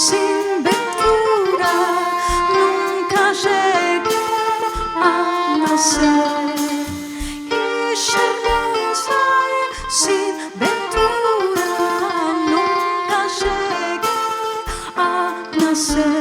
sin ventura, nunca llegué a nacer. Y hermosa y sin ventura, nunca llegué a nacer.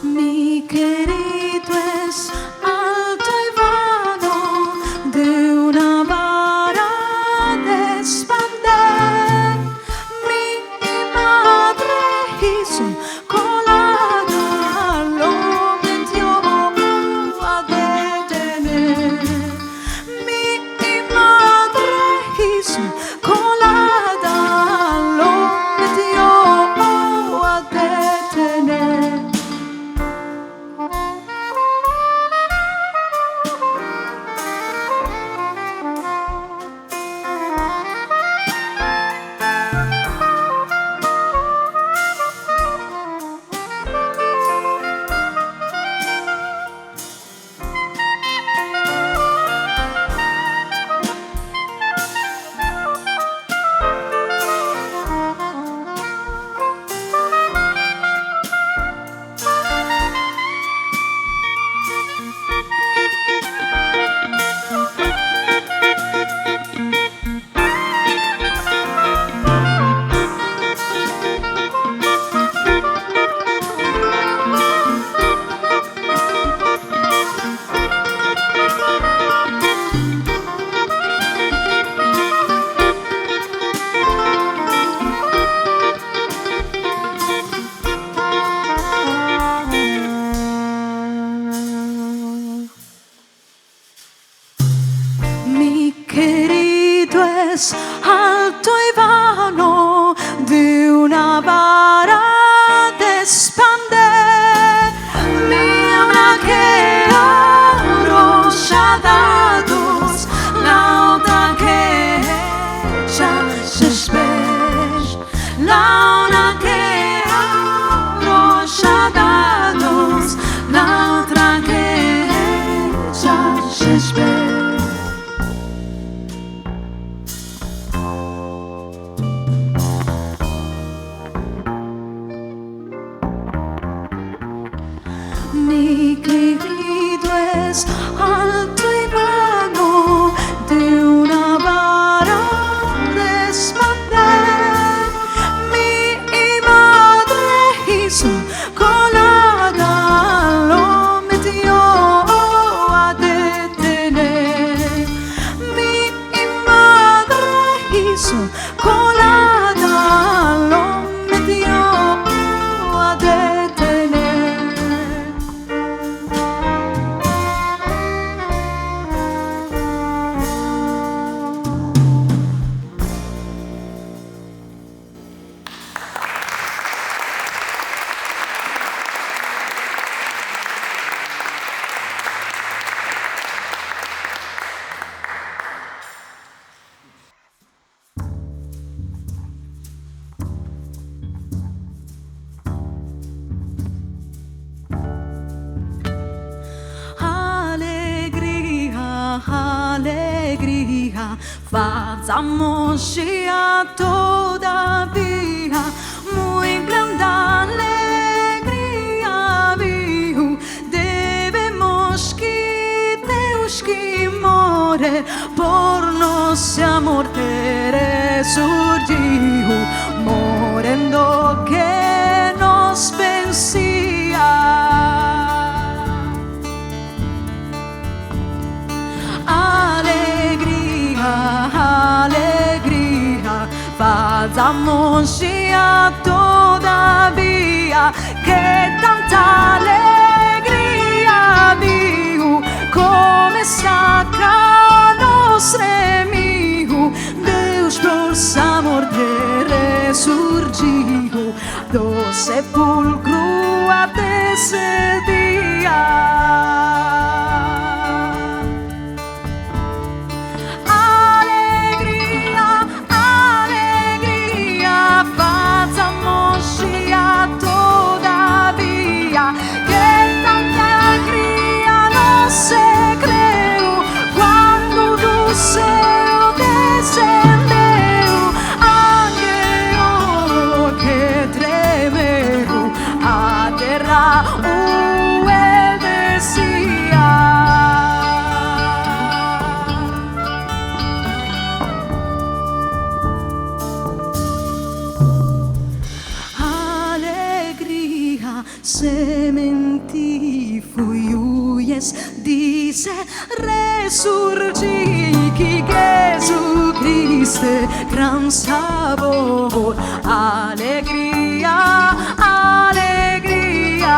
Mi querido es alto y vano, de una vara de expander. Mi madre hizo colada, lo metió a detener. Mi madre hizo colada, lo metió a detener. Mi querido es alto y vano, de una vara de expander. Mira que oro ya dados, la otra que ya se espera. La una que oro ya dados, la otra que ya se espera. Mi querido es alto y vano, de una vara de expander. Mi madre hizo colada, lo metió a detener. Mi madre hizo colada, lo metió a detener. Alegria, fazamos dia todavia, muito grande alegria viu. Devemos que Deus que more por nosso amor ter surgiu, morendo que nos vencia. Alegria, fazamos dia todavia, que tanta alegria viu, começa cá nos remiu. Deus por amor te ressurgiu, dos sepulcro a ese día. Alegría, alegría, facciamoci todavía, que tanta alegría no se creo cuando Dulceo descendeu, angelo que tremeu a terra el decía. Alegría sementi fuyuyes, dice resurgi que Jesucristo gran sabor. Alegría, alegría.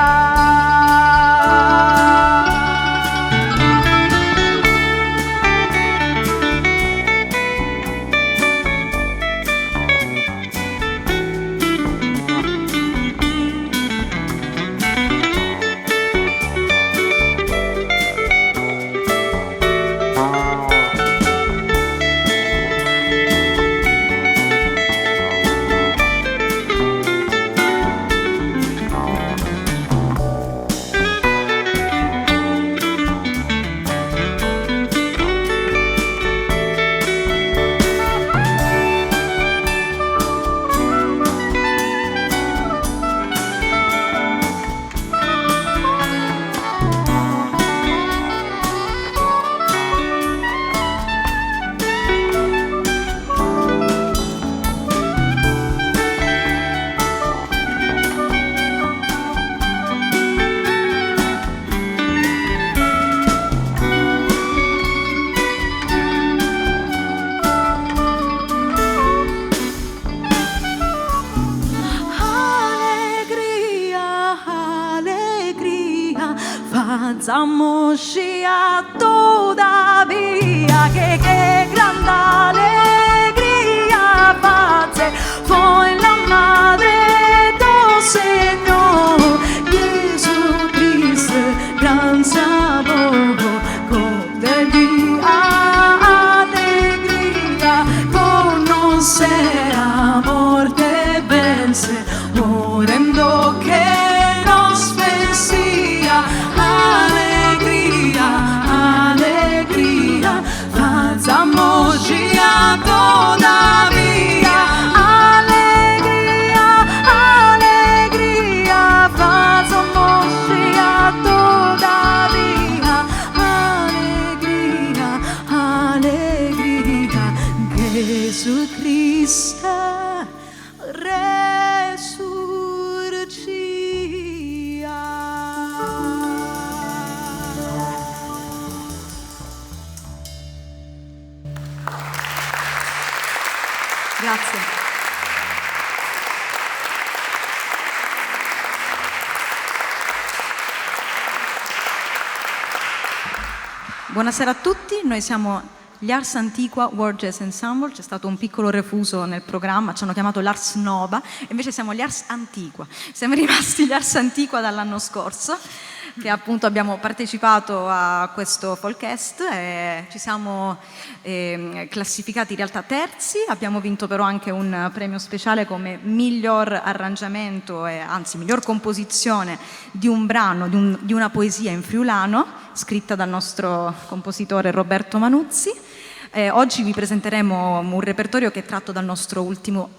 Facciamoci todavía, que gran alegría face fue la madre del Señor Jesucristo, gran sabor, con alegría, conocer amor te vence, morendo que nos vencía. Alegría, alegría, facciamoci todavía. Alegría, alegría, facciamoci todavía. Alegría, alegría, Jesucristo Grazie. Buonasera a tutti, noi siamo gli Ars Antiqua World Jazz Ensemble, c'è stato un piccolo refuso nel programma, ci hanno chiamato l'Ars Nova, invece siamo gli Ars Antiqua, siamo rimasti gli Ars Antiqua dall'anno scorso, che appunto abbiamo partecipato a questo Folkfest e ci siamo classificati in realtà terzi, abbiamo vinto però anche un premio speciale come miglior arrangiamento e anzi miglior composizione di un brano, di una poesia in friulano scritta dal nostro compositore Roberto Manuzzi. Oggi vi presenteremo un repertorio che è tratto dal nostro ultimo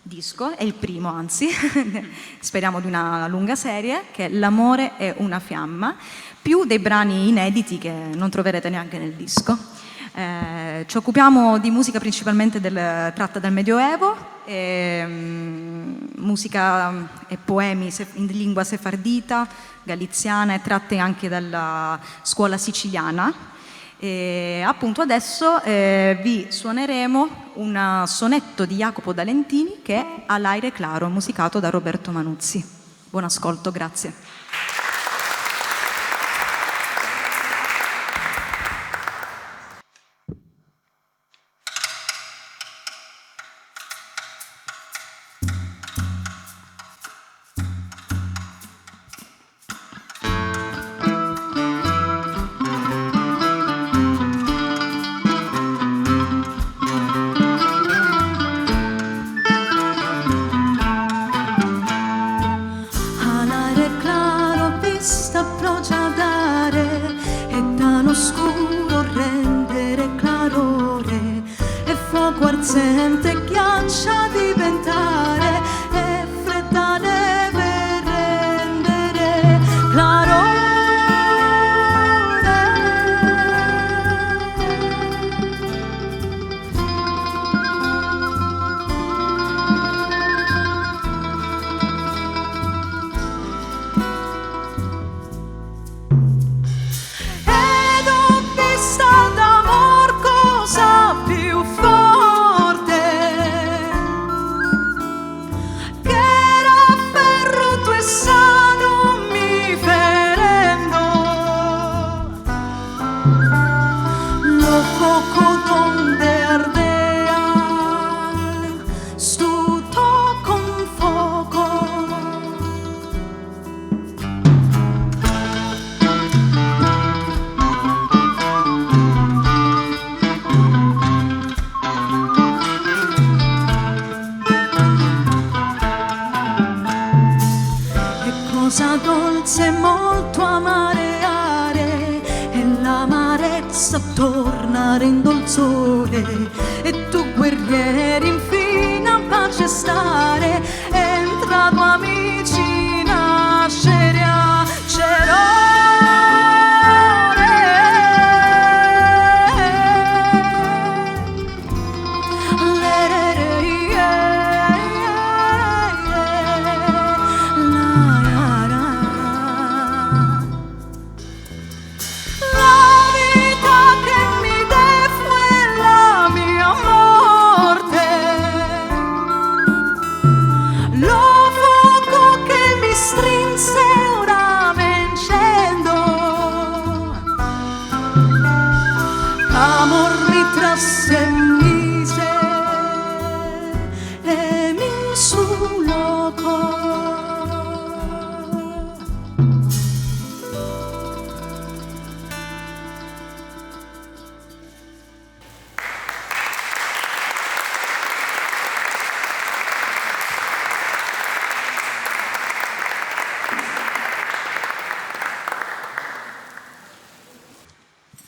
disco, è il primo anzi, speriamo di una lunga serie, che è L'amore è una fiamma, più dei brani inediti che non troverete neanche nel disco. Ci occupiamo di musica principalmente tratta dal Medioevo, musica e poemi in lingua sefardita, galiziana e tratte anche dalla scuola siciliana. E appunto adesso vi suoneremo un sonetto di Jacopo da Lentini che è All'aire claro, musicato da Roberto Manuzzi. Buon ascolto, grazie. sente ghiaccia diventare e fredda deve rendere clarore. Cosa dolce molto amareare e l'amarezza tornare in dolzore e tu guerrieri infine a pace stare entrato amici nascere a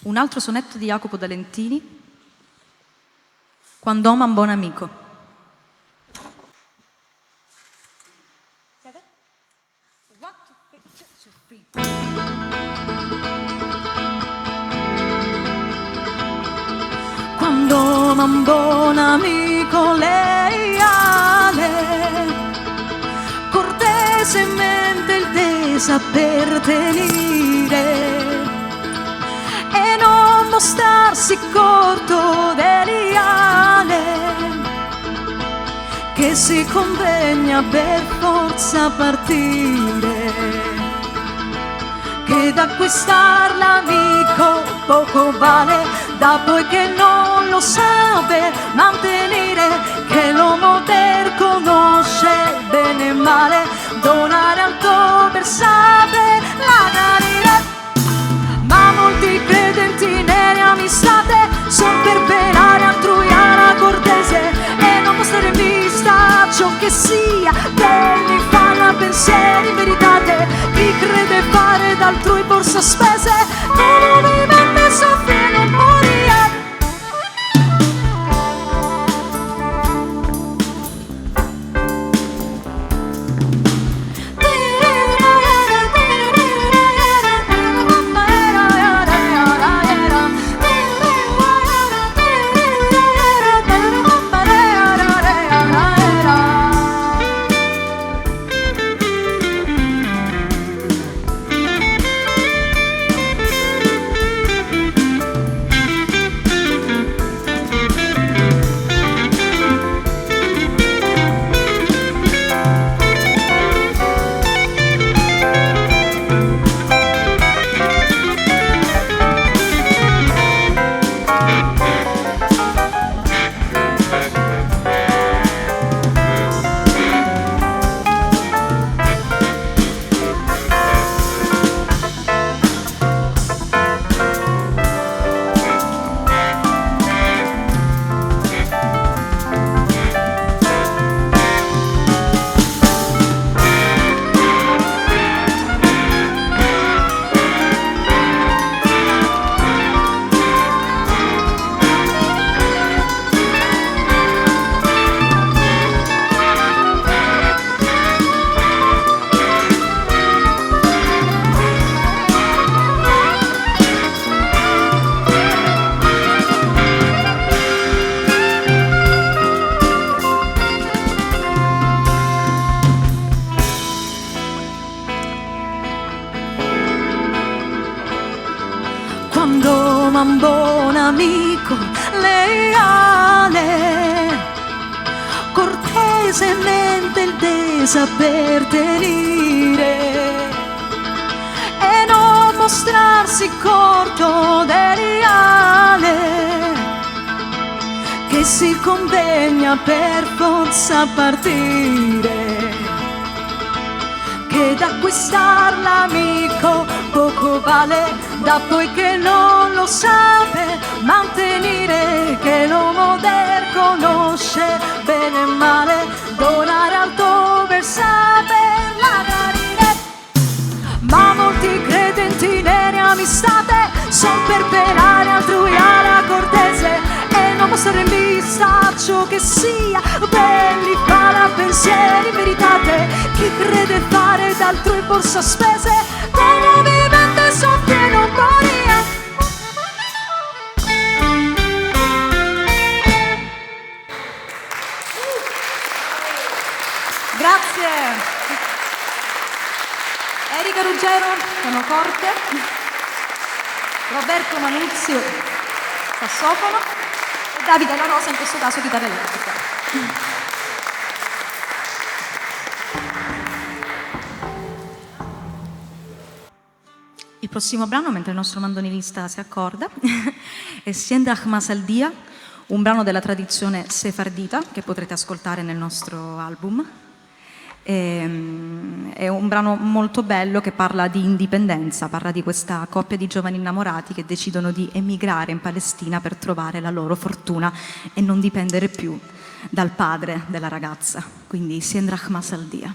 Un altro sonetto di Jacopo da Lentini, Quando ama un buon amico. Quando ama un buon amico leale, cortesemente il te saper tenere e non mostrarsi corto deliale, che si convegna per forza partire, che d'acquistar l'amico poco vale, da poi che non lo sape mantenere, che l'uomo per conosce bene e male, donare al tuo versate la carità. Ma molti credenti nelle amistate son per pelare altrui alla cortese e non mostrare in vista ciò che sia, che li fanno pensieri in veritate, chi crede fare d'altrui borsa spese, non vivente soffre non morire. ma un buon amico leale, cortesemente il de saper tenere e non mostrarsi corto del reale, che si convegna per forza a partire, che da acquistar l'amico poco vale, da poiché non lo sape mantenere, che l'uomo der conosce bene e male, donare al dover saper lavorare. Ma molti credenti nere amistate son per pelare altrui alla cortese e non mostrare in vista ciò che sia belli farà pensieri veritate. Chi crede fare d'altrui borsa spese come vivente soffie non moria. Grazie. Erika Ruggero, pianoforte, Roberto Manuzzi, sassofono, e Davide La Rosa, in questo caso chitarra elettrica. Il prossimo brano, mentre il nostro mandolинista si accorda, è Siendrach Masaldia, un brano della tradizione sefardita che potrete ascoltare nel nostro album. È un brano molto bello che parla di indipendenza, parla di questa coppia di giovani innamorati che decidono di emigrare in Palestina per trovare la loro fortuna e non dipendere più dal padre della ragazza. Quindi Siendrach Masaldia.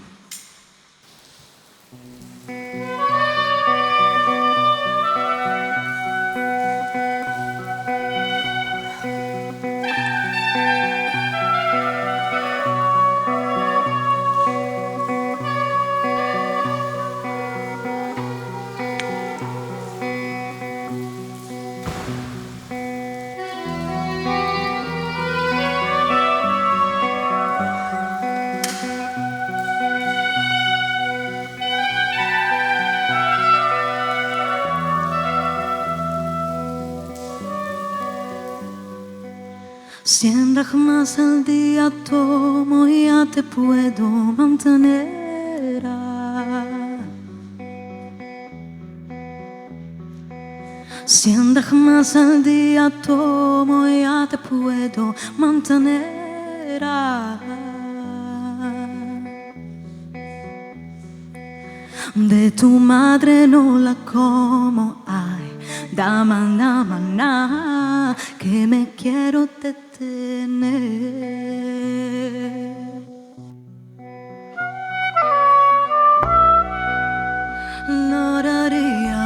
Siendrach Masaldia, tomo ya te puedo mantener. Siendrach Masaldia, tomo ya te puedo mantener. De tu madre no la como, ay, dama, dama, na, que me quiero detener. Noraria,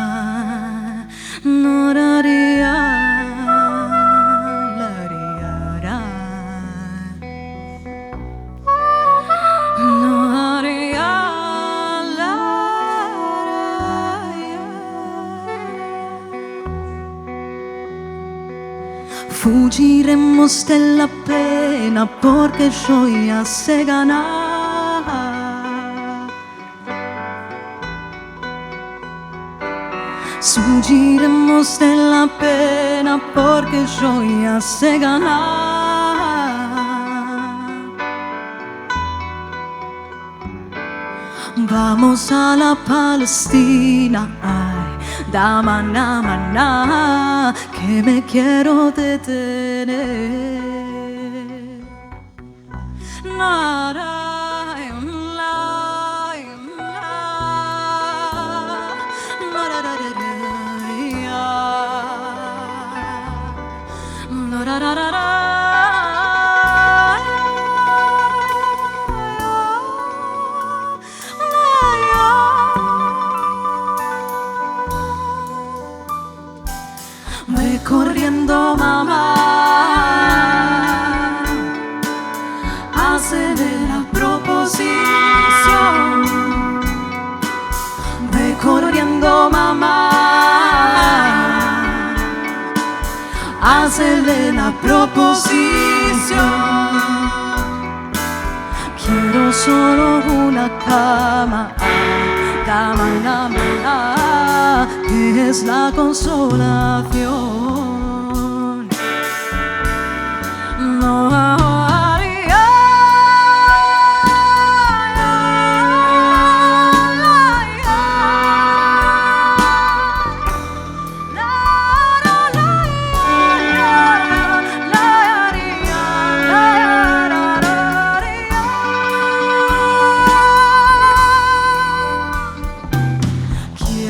noraria, lariara, noraria, laria. Fugiremos de la pena porque yo ya sé ganar. Fugiremos de la pena porque yo ya sé ganar. Vamos a la Palestina, ay, dama, dama, na, que me quiero detener. Nada. Ve corriendo, mamá, hace de la proposición. Ve corriendo, mamá, hace de la proposición. Quiero solo una cama, dama, dama, que es la consolación. No haría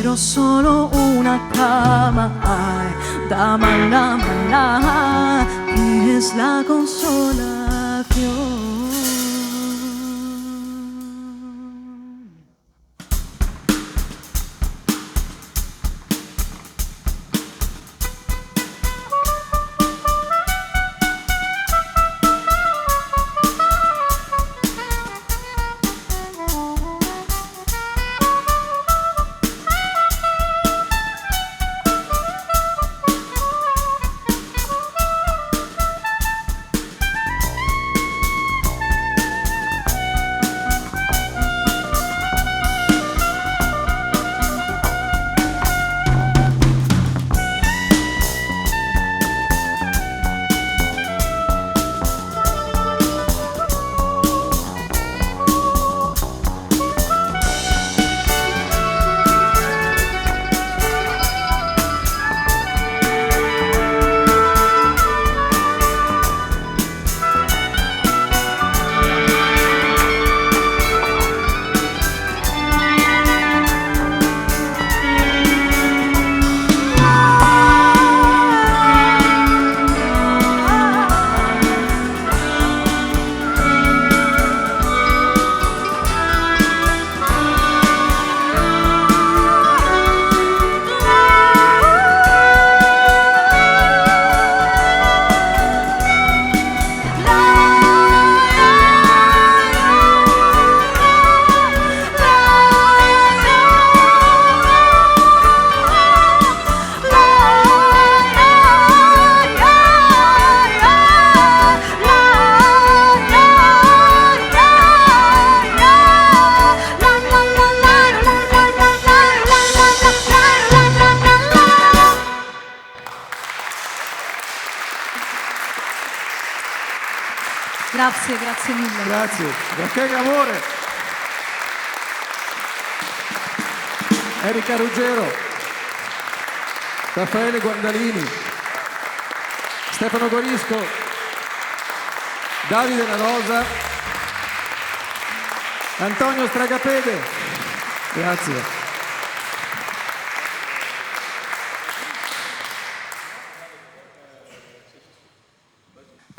quiero solo una cama, ay, dame la mala, que es la consolación. Grazie, grazie mille. Grazie, Rachele Amore, Erika Ruggero, Raffaele Guandalini, Stefano Gorisco, Davide La Rosa, Antonio Stragapede. Grazie.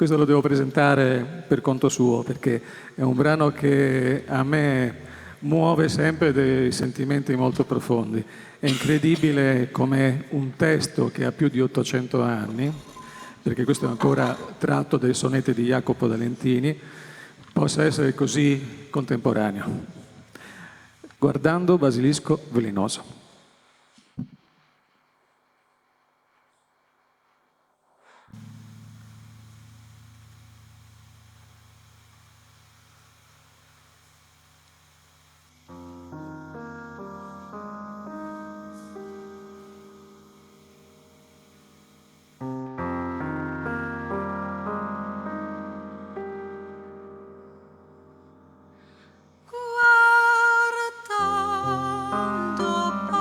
Questo lo devo presentare per conto suo, perché è un brano che a me muove sempre dei sentimenti molto profondi. È incredibile come un testo che ha più di 800 anni, perché questo è ancora tratto dai sonetti di Jacopo da Lentini, possa essere così contemporaneo. Guardando Basilisco velenoso. Guardando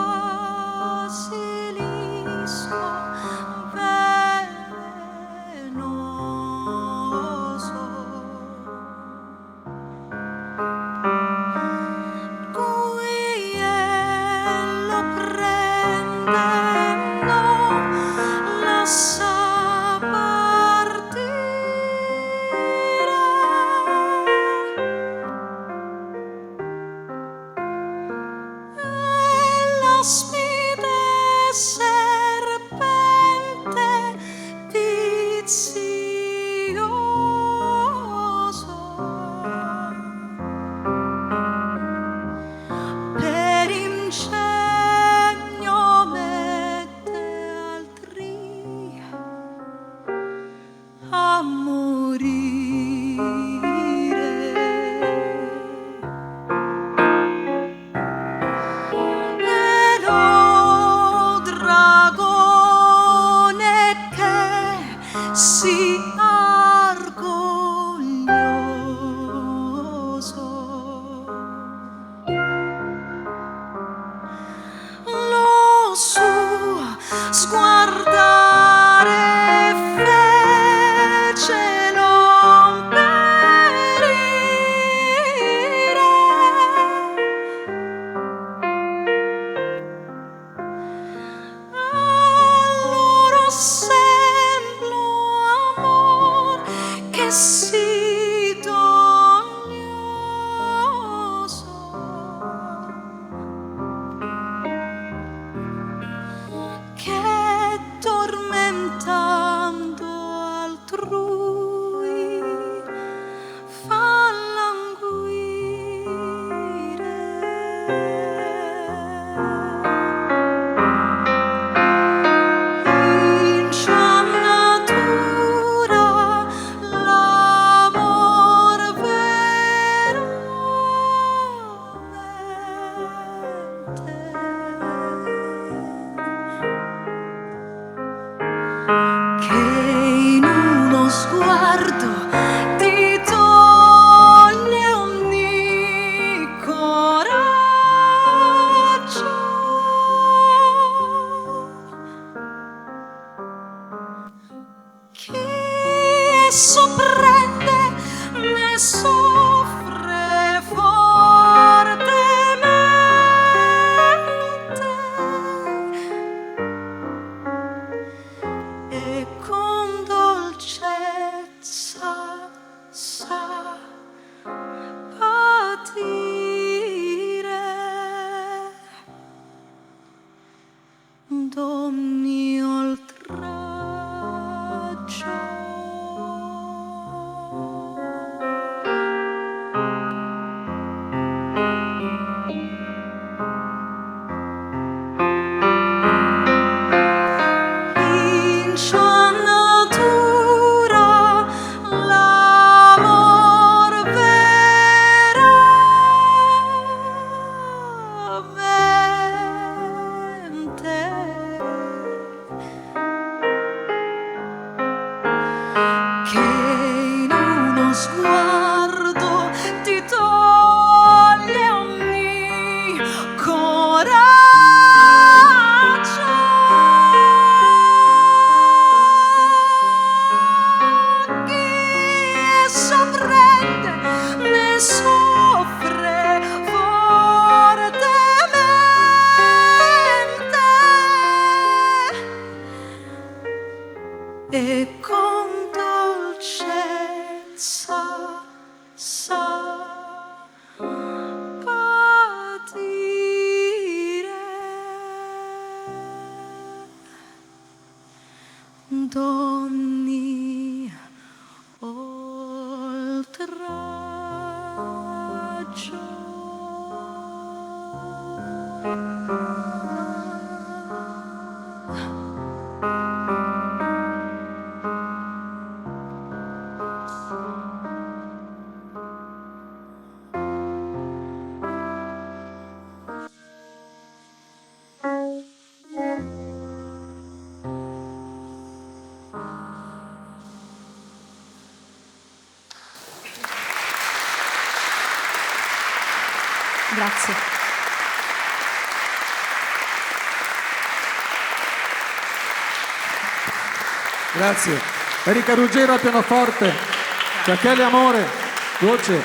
E con dolcezza sa patire d'ogni oltraggio. Grazie. Grazie. Erika Ruggero al pianoforte, Rachele Amore, voce.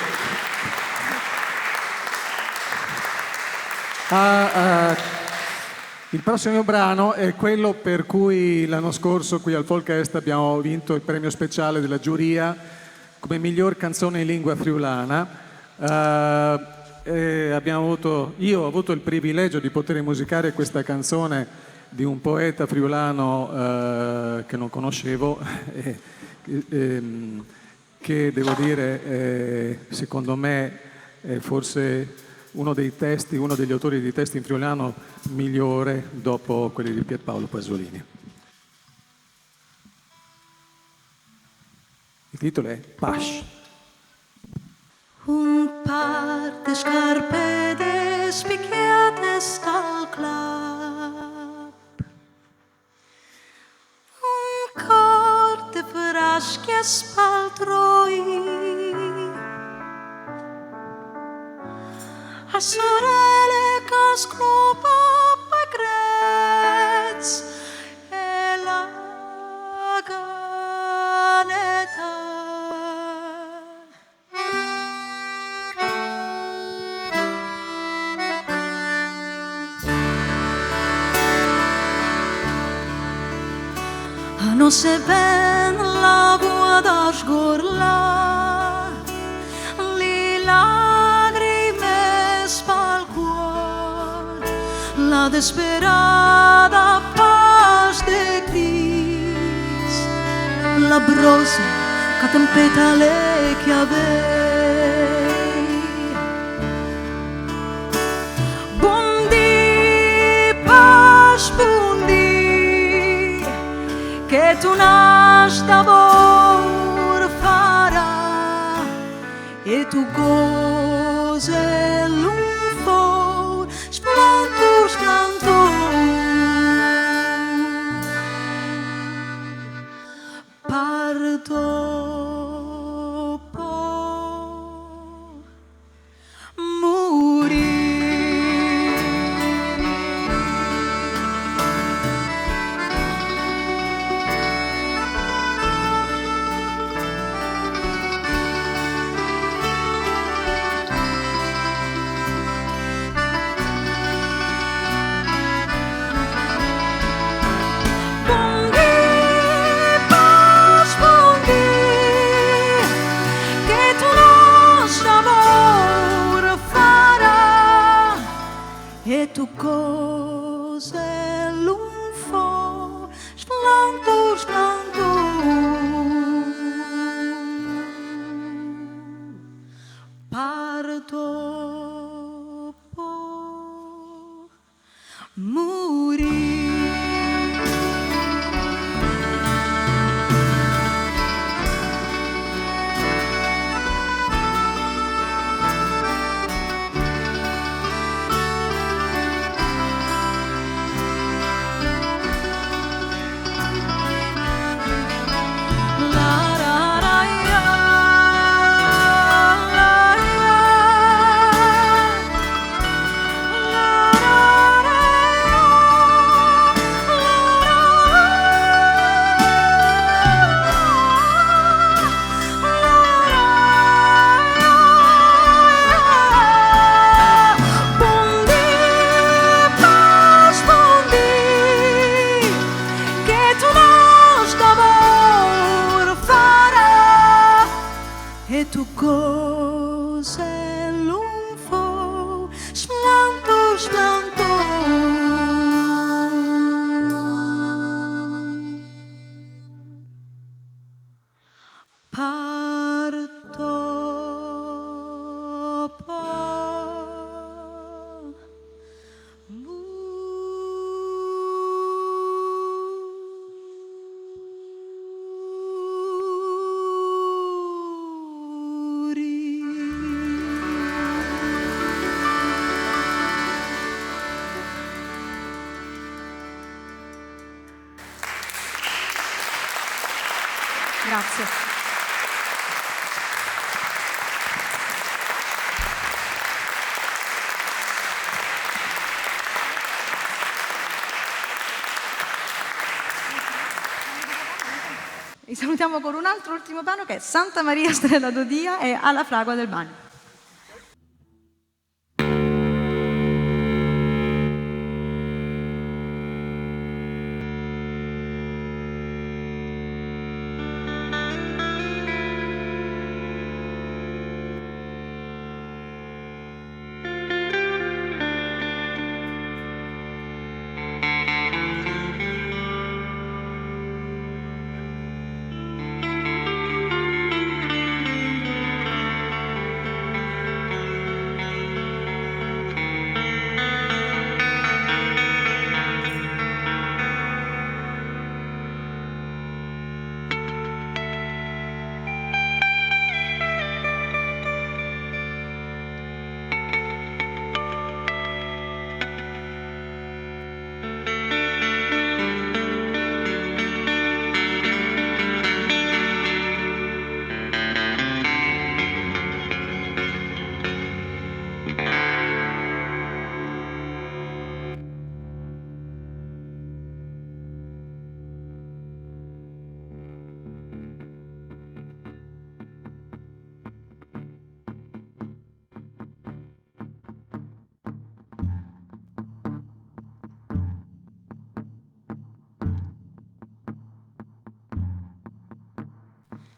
Il prossimo brano è quello per cui l'anno scorso qui al Folkest abbiamo vinto il premio speciale della giuria come miglior canzone in lingua friulana. Io ho avuto il privilegio di poter musicare questa canzone di un poeta friulano che non conoscevo, che devo dire, secondo me, è forse uno degli autori di testi in friulano migliore dopo quelli di Pierpaolo Pasolini. Il titolo è Pash. Un par de scarpe despicchiate dal club, un cor de frasche spaltroi, a sorelle che scrupa pagrez e la caneta. Non se ben la vuoi da sgorla, le lacrime spal cuore, la desperata paz de Cristo, la brosa che tempeta le chiave. Buondì, pace, buondì, che tu nasci d'amor farà e tu cose lungo splantur splantur parto po muri. E tu cose lunfo splantur splantur parto po muri. La Grazie. Vi salutiamo con un altro ultimo brano che è Santa Maria Estrella d'Odia e Alla fragua del bagno.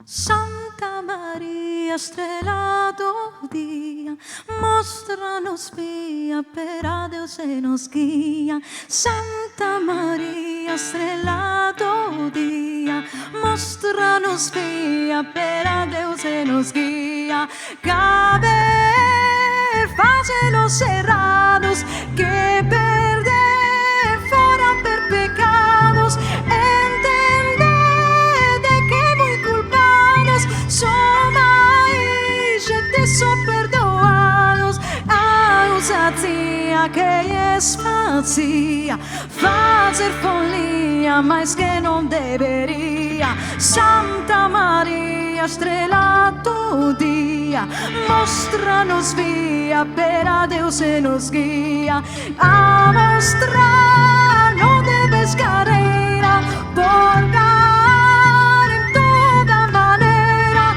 Santa Maria Estrela d'Odia, mostra-nos via per a Deus e nos guia. Santa Maria Estrela d'Odia, mostra-nos via per a Deus e nos guia. Cabe face los serranos que perder foran per pecados. Son perdoados a ousadia que es vazia, fazer folia, mas que não deveria. Santa Maria Estrela d'Odia, mostra-nos via per a Deus e nos guia. A mostrar não debes carreira, porgar em toda maneira,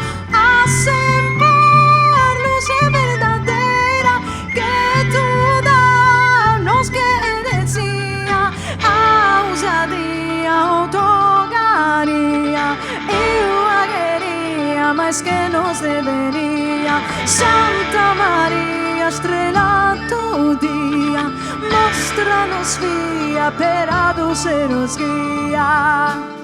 mas que nos deveria. Santa Maria Estrela d'Odia, mostra-nos via per a Deus e nos guia.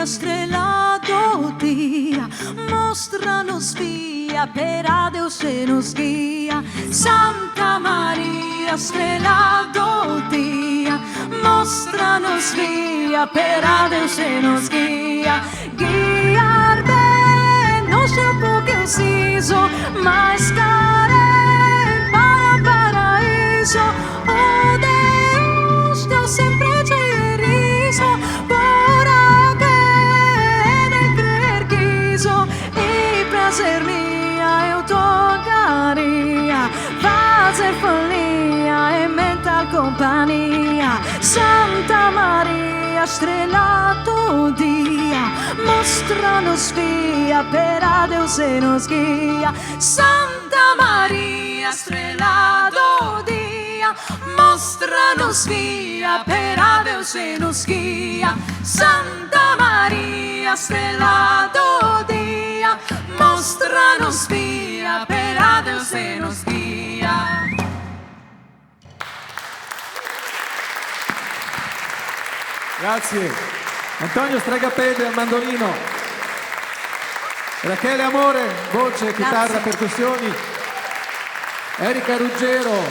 Estrela d'Odia, mostra-nos via per a Deus e nos guia. Santa Maria Estrela d'Odia, mostra-nos via per a Deus e nos guia. Guiar bem não é pouco eu preciso, mas carei para paraíso. Oh Deus, Deus sempre te erizo, prazer mia eu tocaria, fazer folia e mental companhia. Santa Maria Estrela d'Odia, mostra-nos via per a Deus e nos guia. Santa Maria Estrela d'Odia, mostra-nos via per a Deus e nos guia. Santa Maria Estrela d'Odia, guía, mostranos vía, per Deus se nos guía. Grazie. Antonio Stragapede al mandolino. Rachele Amore, voce, chitarra, percussioni. Erika Ruggero,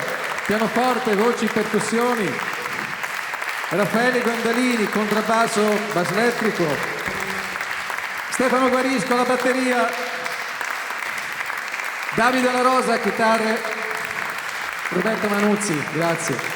pianoforte, voci, percussioni. Raffaele Gondalini, contrabbasso, basso elettrico. Stefano Guarisco alla batteria. Davide La Rosa, chitarre. Roberto Manuzzi, grazie.